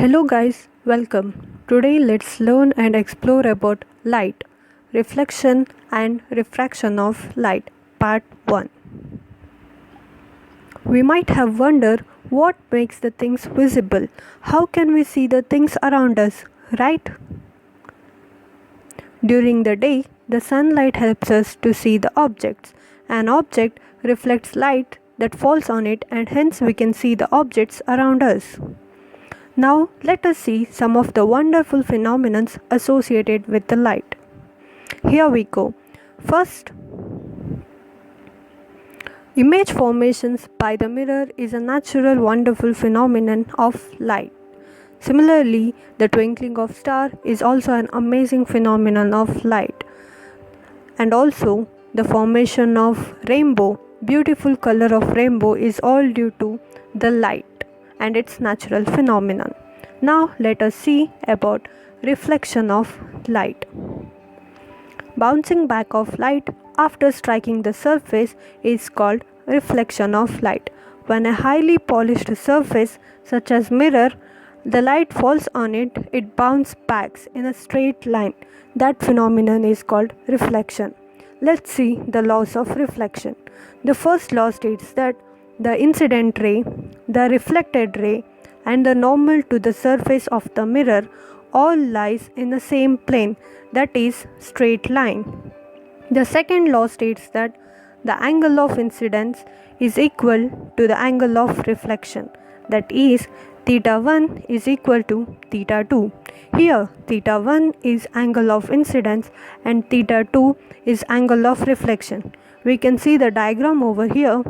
Hello guys, welcome. Today let's learn and explore about light, reflection and refraction of light, part 1. We might have wondered what makes the things visible. How can we see the things around us, right? During the day, the sunlight helps us to see the objects. An object reflects light that falls on it and hence we can see the objects around us. Now let us see some of the wonderful phenomena associated with the light. Here we go. First, image formations by the mirror is a natural wonderful phenomenon of light. Similarly, the twinkling of star is also an amazing phenomenon of light. And also, the formation of rainbow, beautiful color of rainbow is all due to the light and its natural phenomenon. Now let us see about reflection of light. Bouncing back of light after striking the surface is called reflection of light. When a highly polished surface such as mirror, the light falls on it, it bounces back in a straight line. That phenomenon is called reflection. Let's see the laws of reflection. The first law states that the incident ray, the reflected ray, and the normal to the surface of the mirror all lies in the same plane, that is straight line. The second law states that the angle of incidence is equal to the angle of reflection, that is theta 1 is equal to theta 2. Here theta 1 is angle of incidence and theta 2 is angle of reflection. We can see the diagram over here.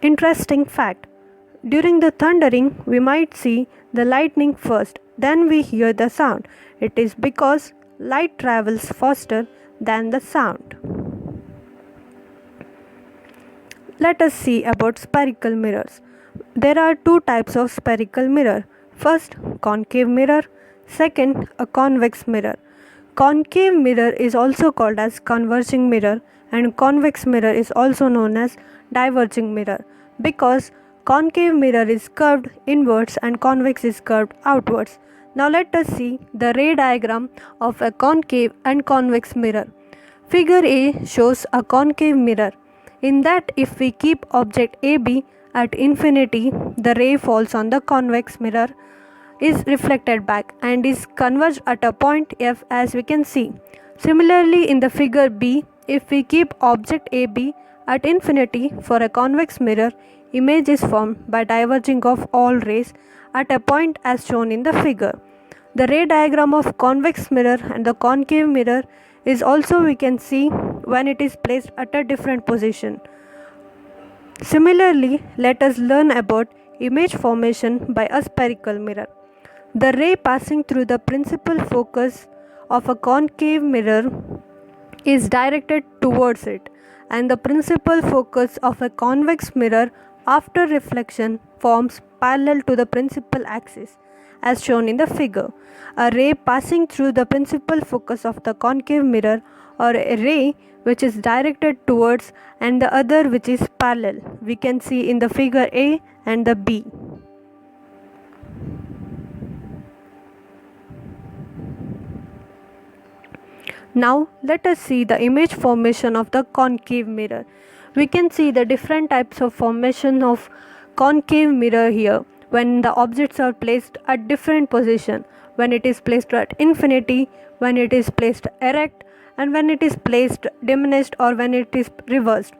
Interesting fact. During the thundering, we might see the lightning first, then we hear the sound. It is because light travels faster than the sound. Let us see about spherical mirrors. There are two types of spherical mirror. First, concave mirror. Second, a convex mirror. Concave mirror is also called as converging mirror and convex mirror is also known as diverging mirror because concave mirror is curved inwards and convex is curved outwards. Now let us see the ray diagram of a concave and convex mirror. Figure A shows a concave mirror. In that if we keep object AB at infinity, the ray falls on the convex mirror, is reflected back and is converged at a point F as we can see. Similarly in the figure B, if we keep object AB at infinity for a convex mirror, image is formed by diverging of all rays at a point as shown in the figure. The ray diagram of convex mirror and the concave mirror is also we can see when it is placed at a different position. Similarly, let us learn about image formation by a spherical mirror. The ray passing through the principal focus of a concave mirror is directed towards it, and the principal focus of a convex mirror after reflection forms parallel to the principal axis as shown in the figure. A ray passing through the principal focus of the concave mirror or a ray which is directed towards and the other which is parallel we can see in the figure A and the B. Now let us see the image formation of the concave mirror. We can see the different types of formation of concave mirror here when the objects are placed at different position, when it is placed at infinity, when it is placed erect and when it is placed diminished or when it is reversed.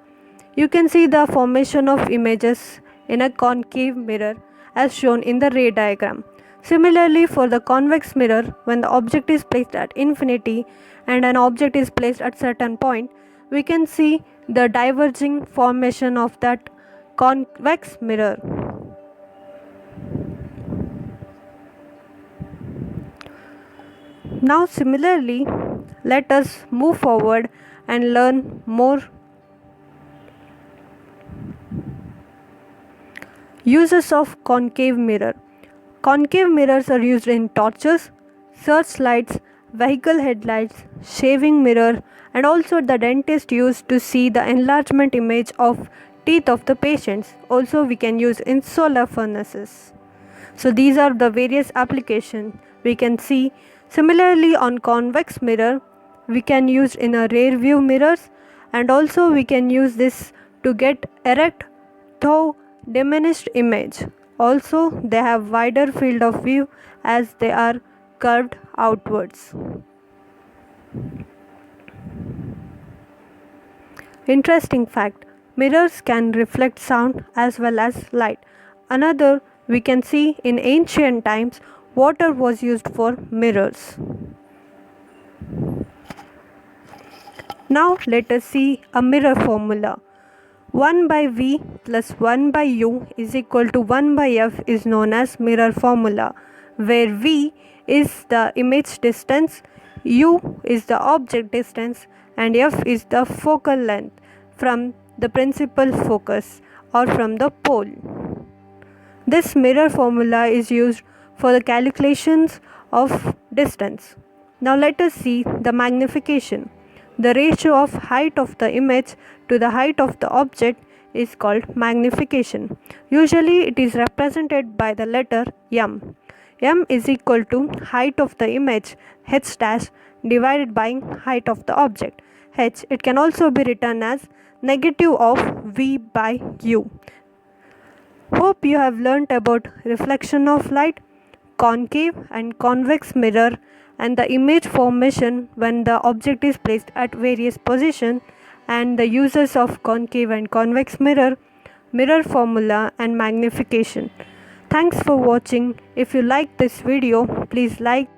You can see the formation of images in a concave mirror as shown in the ray diagram. Similarly for the convex mirror, when the object is placed at infinity and an object is placed at certain point, we can see the diverging formation of that convex mirror. Now similarly, let us move forward and learn more uses of concave mirror. Concave mirrors are used in torches, searchlights, vehicle headlights, shaving mirror and also the dentist used to see the enlargement image of teeth of the patients. Also we can use in solar furnaces. So these are the various applications we can see. Similarly, on convex mirror we can use in a rear view mirrors, and also we can use this to get erect though diminished image. Also they have wider field of view as they are curved outwards. Interesting fact, mirrors can reflect sound as well as light. Another, we can see in ancient times water was used for mirrors. Now let us see a mirror formula. 1 by V plus 1 by U is equal to 1 by F is known as mirror formula, where V is the image distance, U is the object distance, and F is the focal length from the principal focus or from the pole. This mirror formula is used for the calculations of distance. Now let us see the magnification. The ratio of height of the image to the height of the object is called magnification. Usually it is represented by the letter m. M is equal to height of the image h dash divided by height of the object. H, it can also be written as negative of V by U. Hope you have learnt about reflection of light, concave and convex mirror, and the image formation when the object is placed at various positions, and the uses of concave and convex mirror, mirror formula and magnification. Thanks for watching. If you like this video, please like,